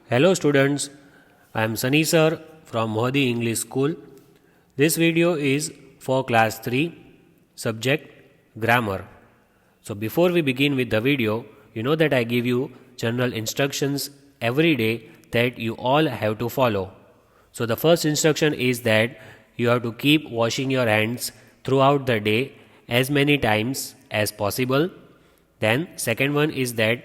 Hello students, I am Sunny sir from Mohdi English School. This video is for class 3 subject grammar. So before we begin with the video, you know that I give you general instructions every day that you all have to follow. So the first instruction is that you have to keep washing your hands throughout the day as many times as possible. Then second one is that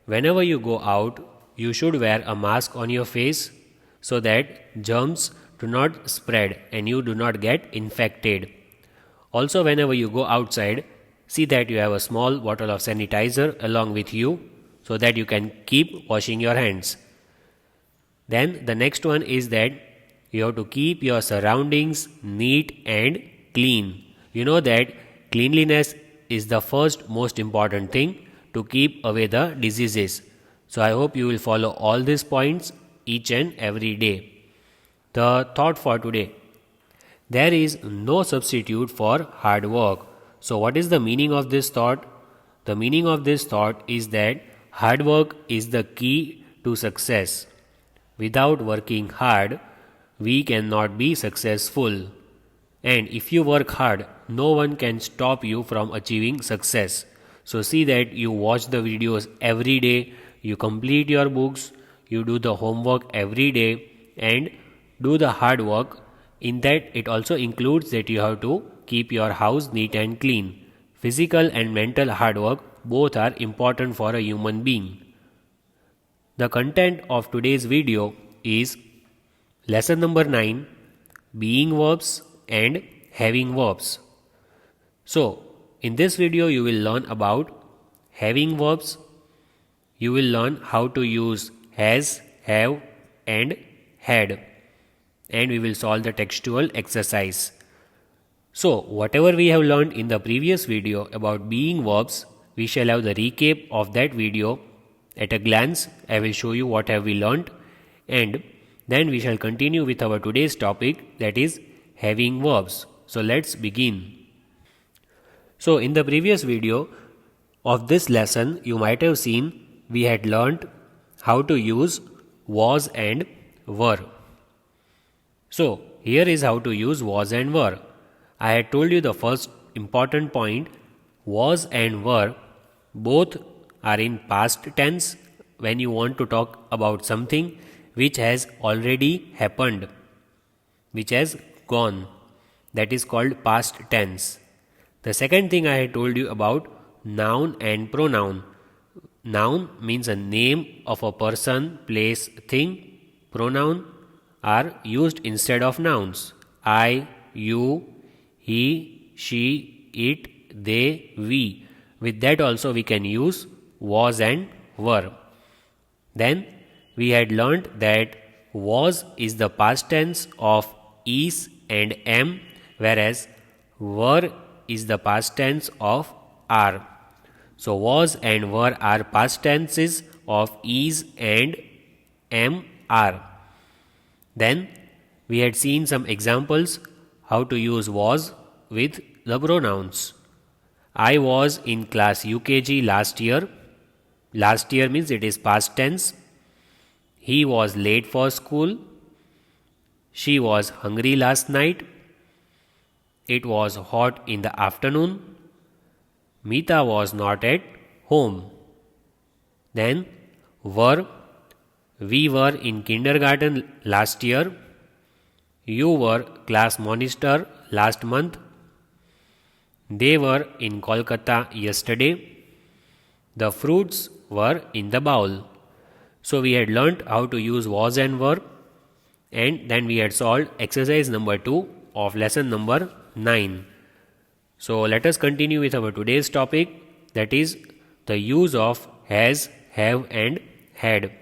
whenever you go out, you should wear a mask on your face so that germs do not spread and you do not get infected. Also, whenever you go outside, see that you have a small bottle of sanitizer along with you so that you can keep washing your hands. Then the next one is that you have to keep your surroundings neat and clean. You know that cleanliness is the first most important thing to keep away the diseases. So I hope you will follow all these points each and every day. The thought for today: there is no substitute for hard work. So what is the meaning of this thought? The meaning of this thought is that hard work is the key to success. Without working hard, we cannot be successful. And if you work hard, no one can stop you from achieving success. So see that you watch the videos every day, you complete your books, you do the homework every day, and do the hard work. In that, it also includes that you have to keep your house neat and clean. Physical and mental hard work both are important for a human being. The content of today's video is lesson number 9, being verbs and having verbs. So, in this video you will learn about having verbs. You will learn how to use has, have and had, and we will solve the textual exercise. So, whatever we have learned in the previous video about being verbs, we shall have the recap of that video. At a glance, I will show you what have we learned, and then we shall continue with our today's topic, that is having verbs. So let's begin. So in the previous video of this lesson, you might have seen we had learnt how to use was and were. So here is how to use was and were. I had told you the first important point: was and were both are in past tense when you want to talk about something which has already happened, which has gone. That is called past tense. The second thing I had told you about noun and pronoun. Noun means a name of a person, place, thing. Pronoun are used instead of nouns. I, you, he, she, it, they, we. With that also we can use was and were. Then we had learnt that was is the past tense of is and am, whereas were is the past tense of are. So was and were are past tenses of is and am, are. Then we had seen some examples how to use was with the pronouns. I was in class UKG last year. Last year means it is past tense. He was late for school. She was hungry last night. It was hot in the afternoon. Mita was not at home. Then were: we were in kindergarten last year. You were class monitor last month. They were in Kolkata yesterday. The fruits were in the bowl. So we had learnt how to use was and were, and then we had solved exercise number 2 of lesson number 9. So let us continue with our today's topic, that is the use of has, have and had.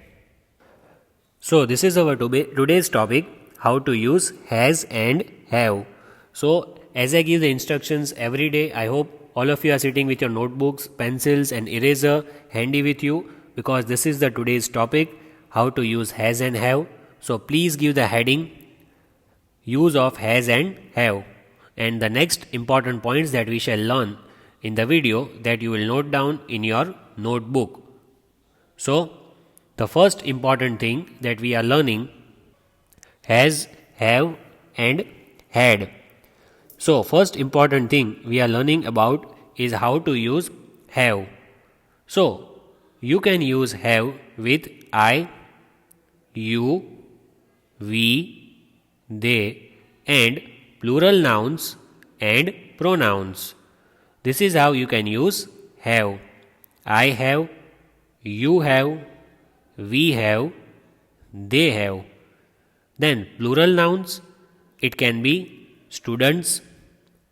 So this is our today's topic, how to use has and have. So as I give the instructions every day, I hope all of you are sitting with your notebooks, pencils and eraser handy with you, because this is the today's topic, how to use has and have. So please give the heading use of has and have, and the next important points that we shall learn in the video that you will note down in your notebook. So the first important thing that we are learning has, have, and had. So, first important thing we are learning about is how to use have. So, you can use have with I, you, we, they, and plural nouns and pronouns. This is how you can use have. I have, you have, we have, they have. Then plural nouns, it can be students,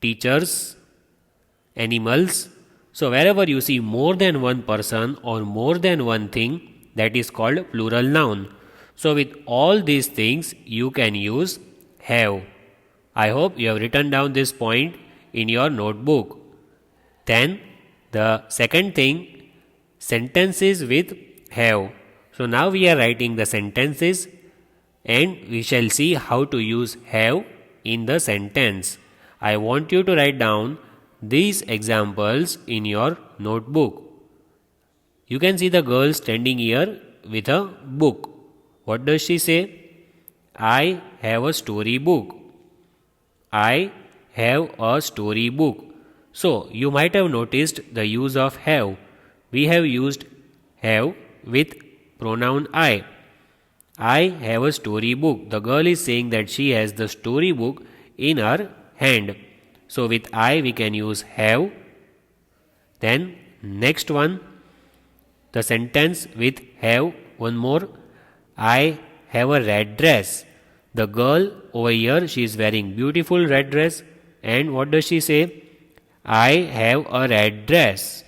teachers, animals. So wherever you see more than one person or more than one thing, that is called plural noun. So with all these things you can use have. I hope you have written down this point in your notebook. Then the second thing, sentences with have. So now we are writing the sentences and we shall see how to use have in the sentence. I want you to write down these examples in your notebook. You can see the girl standing here with a book. What does she say? I have a story book. I have a story book. So you might have noticed the use of have. We have used have with pronoun I. I have a story book. The girl is saying that she has the story book in her hand. So with I we can use have. Then next one, the sentence with have, one more. I have a red dress. The girl over here, she is wearing beautiful red dress. And what does she say? I have a red dress.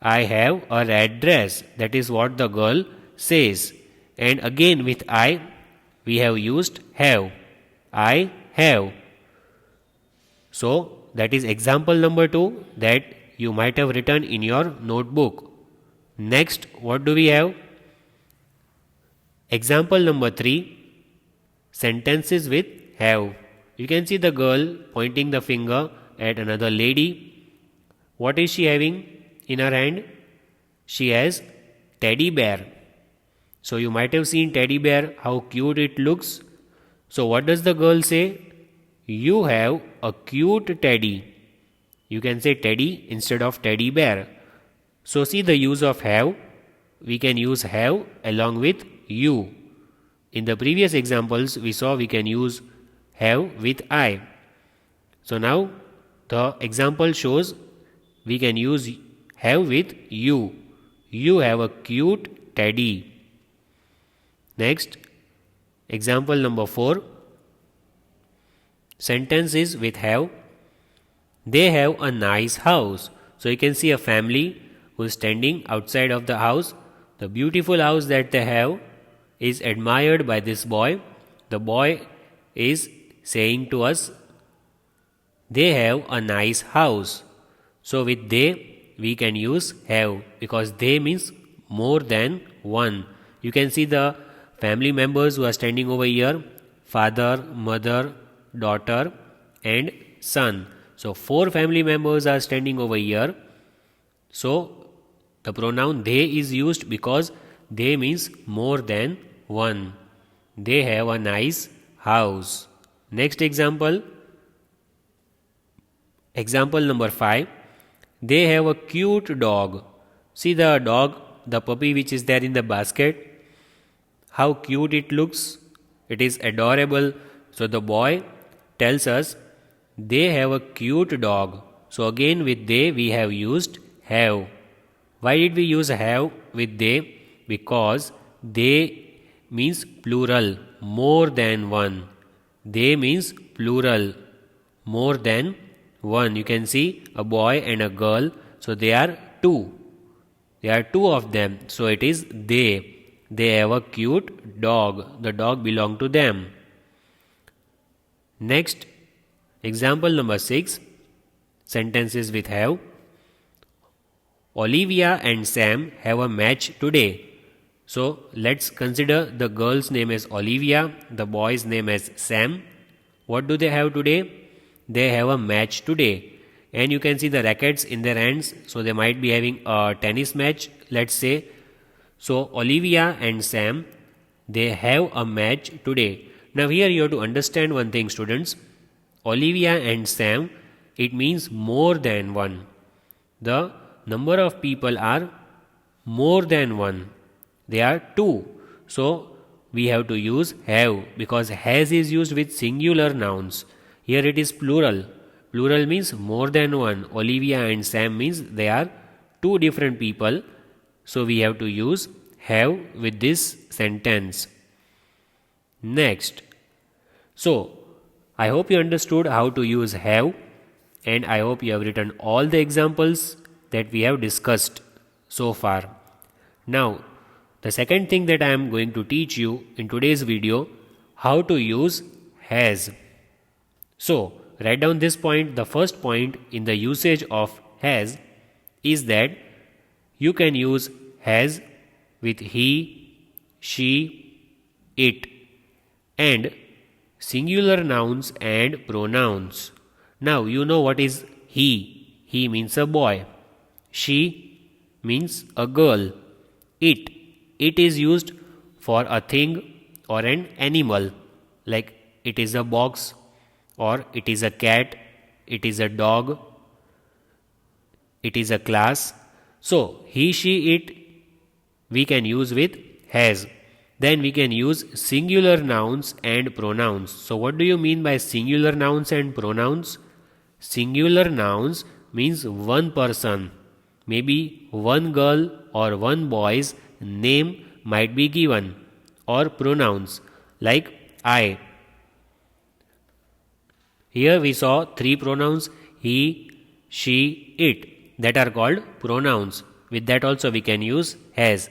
I have a red dress. That is what the girl says. And again with I, we have used have. I have. So that is example number 2 that you might have written in your notebook. Next, what do we have? Example number 3, sentences with have. You can see the girl pointing the finger at another lady. What is she having in her hand? She has teddy bear. So you might have seen teddy bear, how cute it looks. So what does the girl say? You have a cute teddy. You can say teddy instead of teddy bear. So see the use of have. We can use have along with you. In the previous examples we saw we can use have with I. So now the example shows we can use have with you. You have a cute teddy. Next, example number 4, sentences with have. They have a nice house. So you can see a family who is standing outside of the house. The beautiful house that they have is admired by this boy. The boy is saying to us, they have a nice house. So with they, we can use have because they means more than one. You can see the family members who are standing over here, father, mother, daughter and son. So 4 family members are standing over here. So the pronoun they is used because they means more than one. They have a nice house. Next example. Example number 5. They have a cute dog. See the dog, the puppy which is there in the basket. How cute it looks. It is adorable. So the boy tells us they have a cute dog. So again with they we have used have. Why did we use have with they? Because they means plural, more than one. They means plural, more than one. You can see a boy and a girl. So they are 2. There are 2 of them. So it is they. They have a cute dog. The dog belongs to them. Next, example number 6, sentences with have. Olivia and Sam have a match today. So let's consider the girl's name as Olivia, the boy's name as Sam. What do they have today? They have a match today. And you can see the rackets in their hands. So they might be having a tennis match, let's say. So Olivia and Sam, they have a match today. Now here you have to understand one thing, students. Olivia and Sam, it means more than one. The number of people are more than one. They are two. So we have to use have, because has is used with singular nouns. Here it is plural. Plural means more than one. Olivia and Sam means they are two different people. So we have to use have with this sentence. Next. So I hope you understood how to use have, and I hope you have written all the examples that we have discussed so far. Now, the second thing that I am going to teach you in today's video, how to use has. So, write down this point. The first point in the usage of has is that you can use has with he, she, it, and singular nouns and pronouns. Now you know what is he. He means a boy. She means a girl. It is used for a thing or an animal, like it is a box, or it is a cat, it is a dog, it is a class. So he, she, it we can use with has. Then we can use singular nouns and pronouns. So what do you mean by singular nouns and pronouns? Singular nouns means one person. Maybe one girl or one boy's name might be given. Or pronouns like I. Here we saw three pronouns, he, she, it, that are called pronouns. With that also we can use has.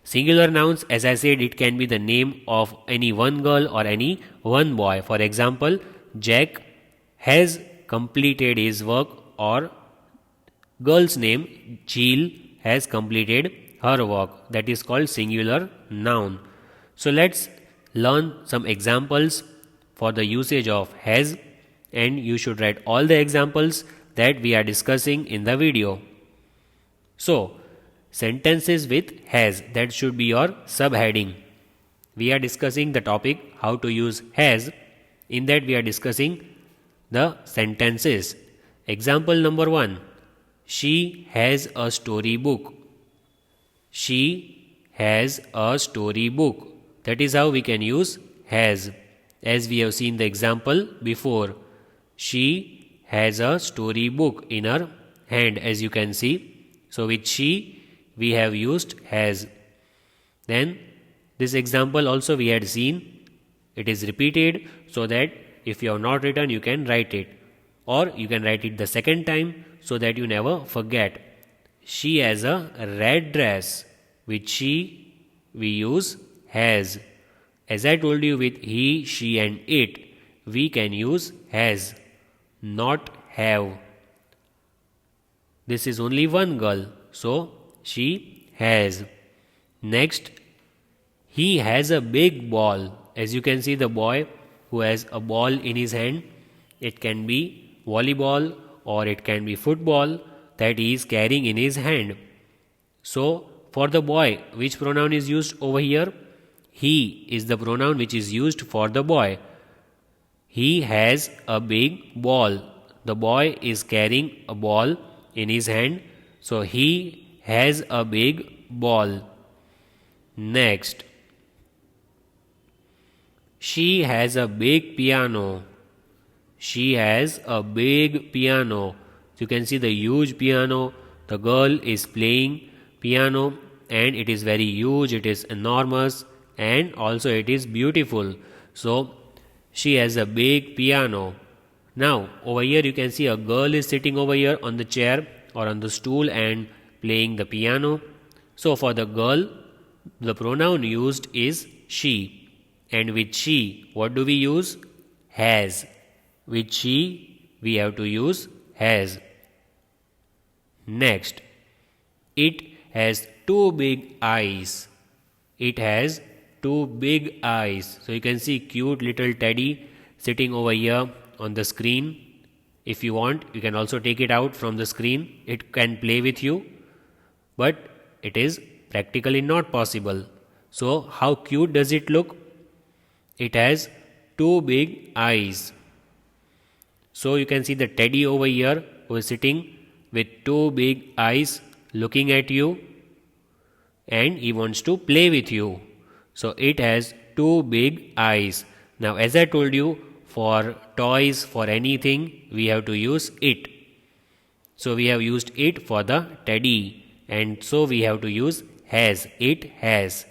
Singular nouns, as I said, it can be the name of any one girl or any one boy. For example, Jack has completed his work, or girl's name, Jill, has completed her work. That is called singular noun. So let's learn some examples for the usage of has, and you should write all the examples that we are discussing in the video. So, sentences with has, that should be your subheading. We are discussing the topic how to use has. In that we are discussing the sentences. Example number 1. She has a story book. She has a story book. That is how we can use has. As we have seen the example before. She has a story book in her hand, as you can see. So with she we have used has. Then this example also we had seen. It is repeated so that if you have not written, you can write it. Or you can write it the second time so that you never forget. She has a red dress. With she we use has. As I told you, with he, she and it we can use has, not have. This is only one girl, so she has. Next, he has a big ball. As you can see, the boy who has a ball in his hand, it can be volleyball or it can be football that he is carrying in his hand. So, for the boy, which pronoun is used over here? He is the pronoun which is used for the boy. He has a big ball. The boy is carrying a ball in his hand, so he has a big ball. Next, she has a big piano. She has a big piano. You can see the huge piano. The girl is playing piano and it is very huge, it is enormous, and also it is beautiful. So she has a big piano. Now over here you can see a girl is sitting over here on the chair or on the stool and playing the piano. So for the girl, the pronoun used is she, and with she what do we use? Has. With she we have to use has. Next, it has two big eyes. It has two big eyes. So you can see cute little teddy sitting over here on the screen. If you want, you can also take it out from the screen. It can play with you, but it is practically not possible. So how cute does it look? It has two big eyes. So you can see the teddy over here who is sitting with two big eyes looking at you, and he wants to play with you. So it has two big eyes. Now, as I told you, for toys, for anything, we have to use it. So we have used it for the teddy, and so we have to use has. It has.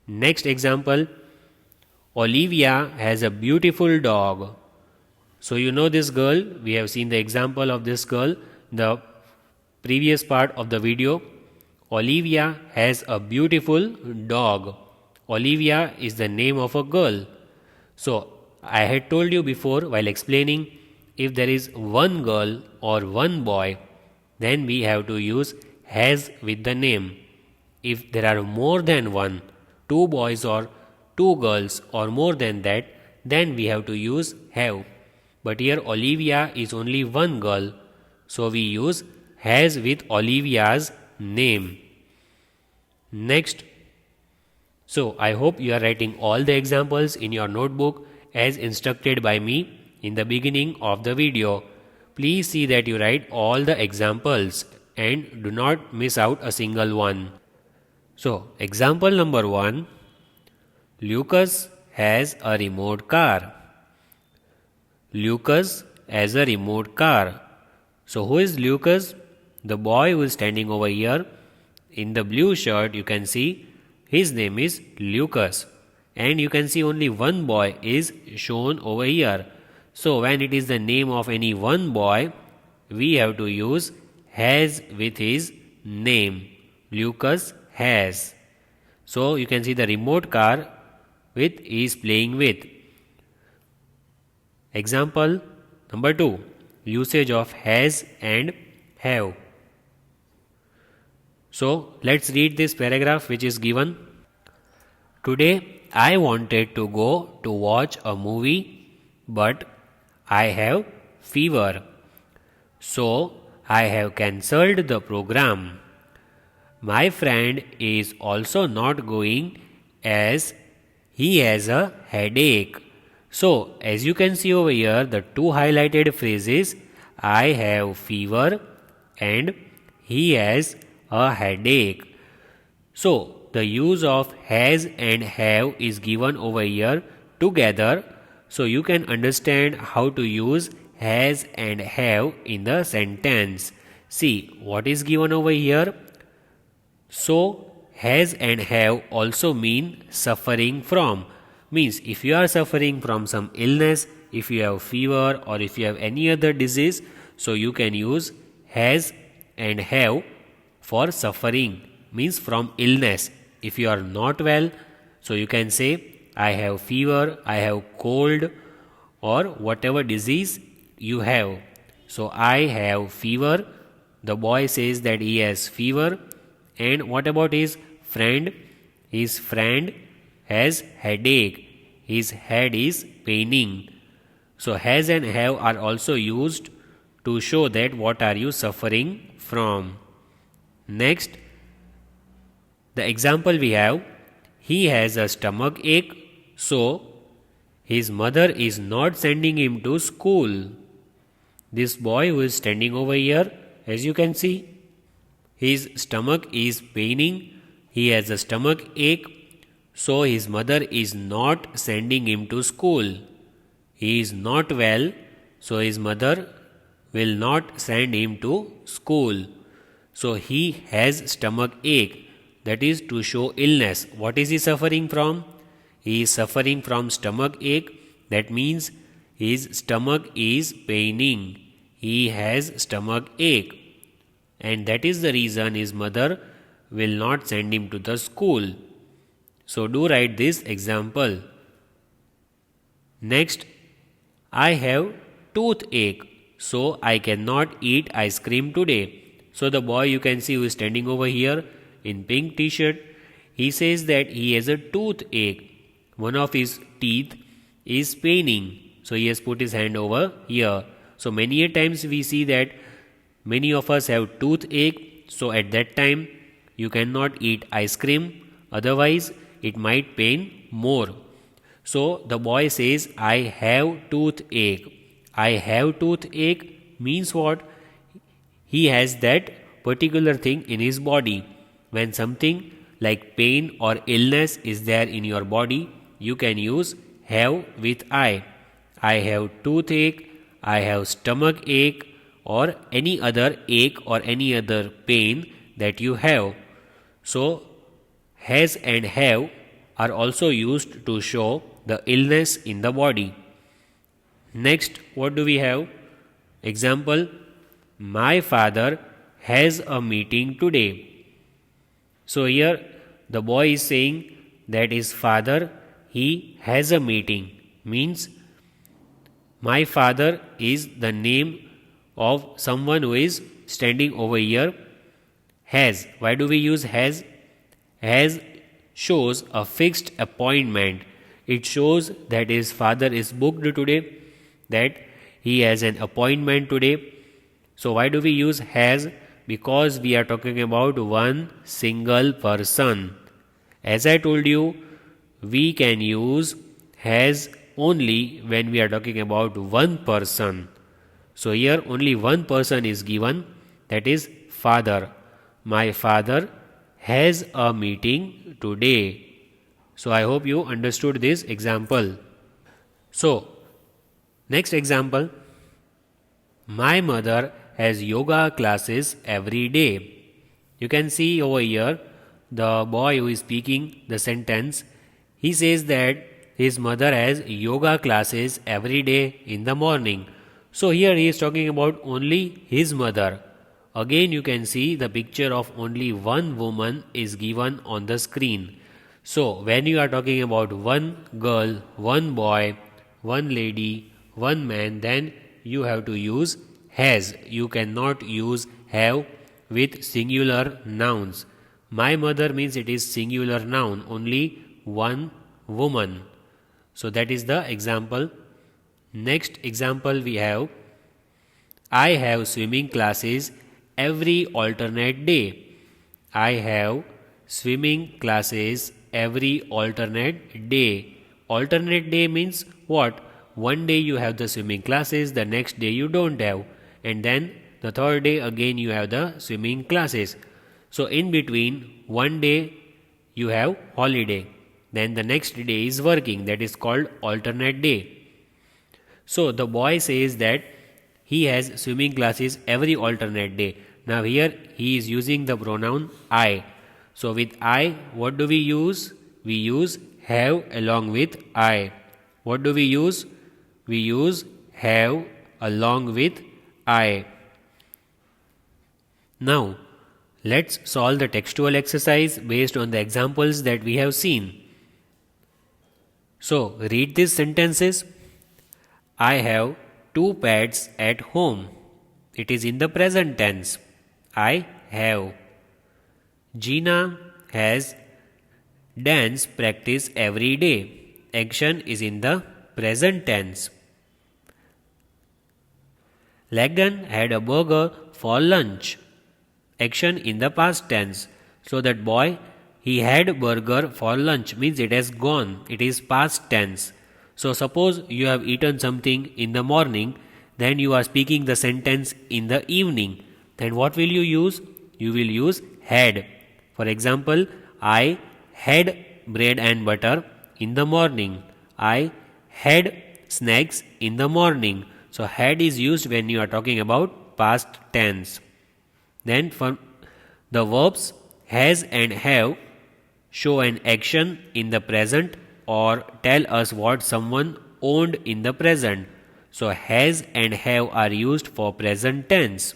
Next example, Olivia has a beautiful dog. So you know this girl, we have seen the example of this girl in the previous part of the video. Olivia has a beautiful dog. Olivia is the name of a girl. So I had told you before while explaining, if there is one girl or one boy, then we have to use has with the name. If there are more than one, two boys or two girls or more than that, then we have to use have. But here Olivia is only one girl, so we use has with Olivia's name. Next, so I hope you are writing all the examples in your notebook as instructed by me in the beginning of the video. Please see that you write all the examples and do not miss out a single one. So, example number 1, Lucas has a remote car. Lucas has a remote car. So who is Lucas? The boy who is standing over here in the blue shirt, you can see his name is Lucas, and you can see only one boy is shown over here. So when it is the name of any one boy, we have to use has with his name. Lucas has. So you can see the remote car with he is playing with. Example number 2, usage of has and have. So let's read this paragraph which is given. Today I wanted to go to watch a movie, but I have fever. So I have cancelled the program. My friend is also not going as he has a headache. So as you can see over here, the two highlighted phrases, I have fever and he has a headache. So the use of has and have is given over here together, so you can understand how to use has and have in the sentence. See what is given over here. So has and have also mean suffering from. Means if you are suffering from some illness, if you have fever or if you have any other disease, so you can use has and have for suffering, means from illness. If you are not well, so you can say I have fever, I have cold, or whatever disease you have. So I have fever, the boy says that he has fever. And what about his friend? His friend has headache. His head is paining. So has and have are also used to show that what are you suffering from. Next, the example we have, he has a stomach ache, so his mother is not sending him to school. This boy who is standing over here, as you can see, his stomach is paining, he has a stomach ache, so his mother is not sending him to school. He is not well, so his mother will not send him to school. So he has stomach ache, that is to show illness. What is he suffering from? He is suffering from stomach ache, that means his stomach is paining. He has stomach ache, and that is the reason his mother will not send him to the school. So do write this example. Next, I have toothache, so I cannot eat ice cream today. So the boy you can see who is standing over here in pink t-shirt, he says that he has a toothache. One of his teeth is paining, so he has put his hand over here. So many a times we see that many of us have toothache, so at that time You cannot eat ice cream, otherwise it might pain more. So the boy says, I have toothache. I have toothache means what? He has that particular thing in his body. When something like pain or illness is there in your body, you can use have with I. I have toothache, I have stomach ache, or any other ache or any other pain that you have. So, has and have are also used to show the illness in the body. Next, what do we have? Example, my father has a meeting today. So here the boy is saying that his father, he has a meeting, means my father is the name of someone who is standing over here. Has, why do we use has? Has shows a fixed appointment. It shows that his father is booked today, that he has an appointment today. So why do we use has? Because we are talking about one single person. As I told you, we can use has only when we are talking about one person. So here only one person is given, that is father. My father has a meeting today. So I hope you understood this example. So next example, my mother has yoga classes every day. You can see over here the boy who is speaking the sentence. He says that his mother has yoga classes every day in the morning. So here he is talking about only his mother. Again you can see the picture of only one woman is given on the screen. So when you are talking about one girl, one boy, one lady, one man, then you have to use has. You cannot use have with singular nouns. My mother means it is singular noun, only one woman. So that is the example. Next example we have, I have swimming classes every alternate day. I have swimming classes every alternate day. Alternate day means what? One day you have the swimming classes, the next day you don't have, and then the third day again you have the swimming classes. So in between, one day you have holiday, then the next day is working, that is called alternate day. So the boy says that he has swimming classes every alternate day. Now here he is using the pronoun I. So with I, what do we use? We use have along with I. What do we use? We use have along with I. Now let's solve the textual exercise based on the examples that we have seen. So read these sentences. I have 2 pets at home. It is in the present tense. I have. Gina has dance practice every day. Action is in the present tense. Lagan had a burger for lunch. Action in the past tense. So that boy, he had burger for lunch means it has gone. It is past tense. So suppose you have eaten something in the morning, then you are speaking the sentence in the evening. Then what will you use? You will use had. For example, I had bread and butter in the morning. I had snacks in the morning. So had is used when you are talking about past tense. Then for the verbs has and have show an action in the present or tell us what someone owned in the present. So has and have are used for present tense.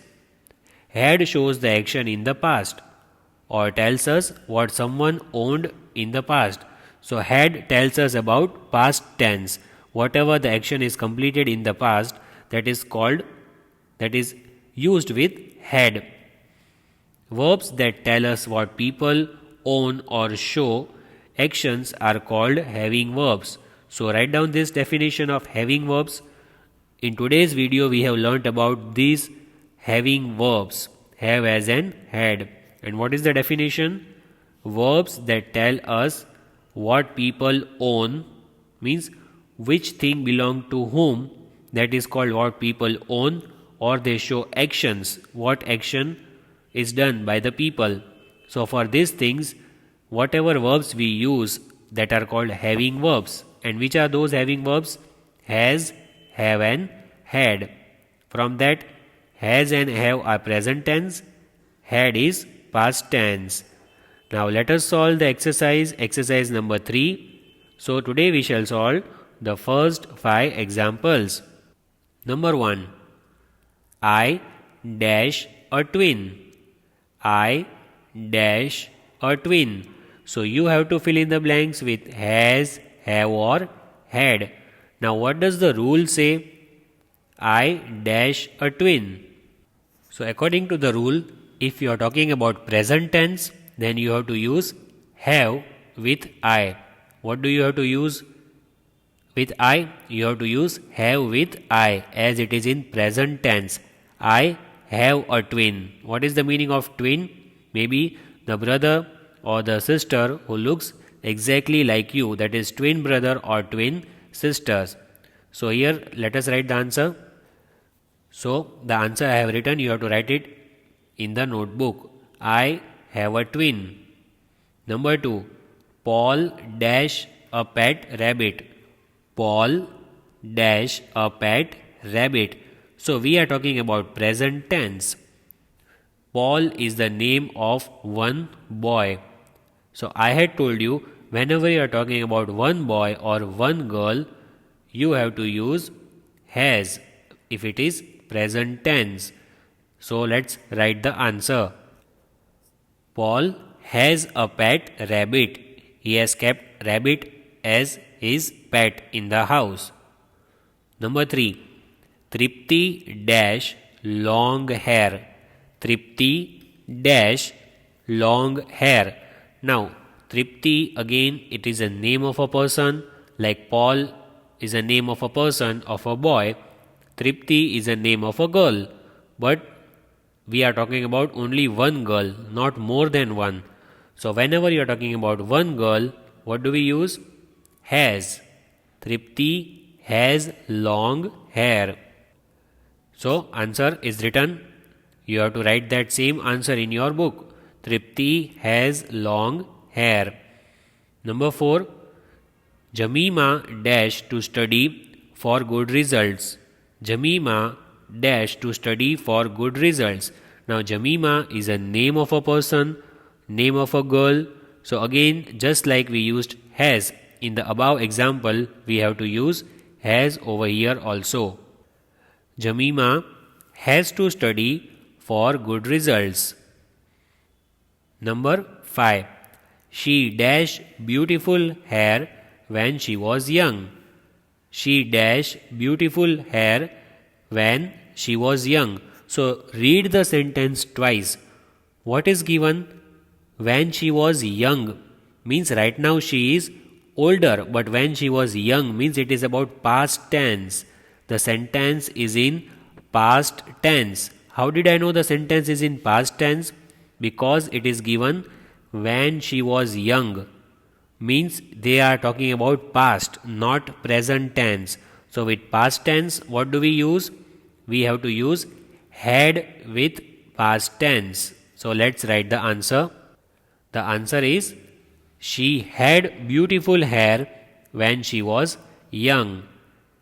Had shows the action in the past or tells us what someone owned in the past. So had tells us about past tense. Whatever the action is completed in the past, that is used with had. Verbs that tell us what people own or show actions are called having verbs. So write down this definition of having verbs. In today's video we have learnt about these having verbs. Have as in had. And what is the definition? Verbs that tell us what people own, means which thing belong to whom, that is called what people own, or they show actions, what action is done by the people. So for these things, whatever verbs we use, that are called having verbs. And which are those having verbs? Has, have and had. From that, has and have are present tense, had is past tense. Now let us solve the exercise number 3. So today we shall solve the first 5 examples. Number 1. I dash a twin. I dash a twin. So you have to fill in the blanks with has, have or had. Now what does the rule say? I dash a twin. So according to the rule, if you are talking about present tense, then you have to use have with I. What do you have to use with I? You have to use have with I, as it is in present tense. I have a twin. What is the meaning of twin? Maybe the brother or the sister who looks exactly like you, that is twin brother or twin sisters. So here let us write the answer. So the answer I have written, you have to write it in the notebook. I have a twin. Number 2. Paul dash a pet rabbit. Paul dash a pet rabbit. So we are talking about present tense. Paul is the name of one boy. So I had told you, whenever you are talking about one boy or one girl, you have to use has if it is present tense. So let's write the answer. Paul has a pet rabbit. He has kept rabbit as his pet in the house. Number 3. Tripti dash long hair. Tripti dash long hair. Now, Tripti, again, it is a name of a person, like Paul is a name of a person, of a boy. Tripti is a name of a girl, but we are talking about only one girl, not more than one. So whenever you are talking about one girl, what do we use? Has. Tripti has long hair. So answer is written. You have to write that same answer in your book. Tripti has long hair. Number 4. Jamima dash to study for good results. Jamima dash to study for good results. Now Jamima is a name of a person, name of a girl. So again, just like we used has in the above example, we have to use has over here also. Jamima has to study for good results. Number 5. She dash beautiful hair when she was young. She dash beautiful hair when she was young. So read the sentence twice. What is given? When she was young means right now she is older, but when she was young means it is about past tense. The sentence is in past tense. How did I know the sentence is in past tense? Because it is given when she was young. Means they are talking about past, not present tense. So with past tense, what do we use? We have to use had with past tense. So let's write the answer. The answer is she had beautiful hair when she was young.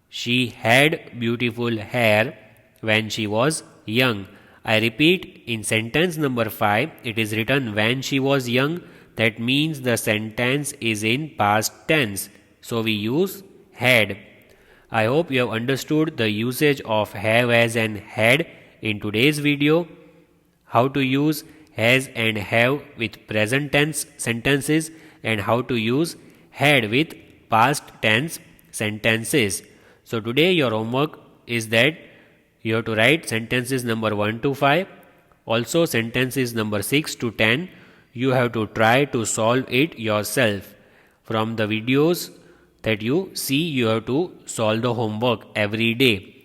She had beautiful hair when she was young. I repeat, in sentence number 5, it is written when she was young. That means the sentence is in past tense. So we use had. I hope you have understood the usage of have, as and had in today's video. How to use has and have with present tense sentences, and how to use had with past tense sentences. So today your homework is that you have to write sentences number 1 to 5. Also sentences number 6 to 10. You have to try to solve it yourself. From the videos that you see, you have to solve the homework every day.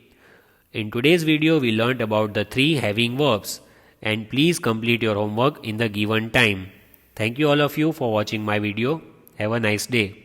In today's video, we learnt about the 3 having verbs. and please complete your homework in the given time. Thank you all of you for watching my video. Have a nice day.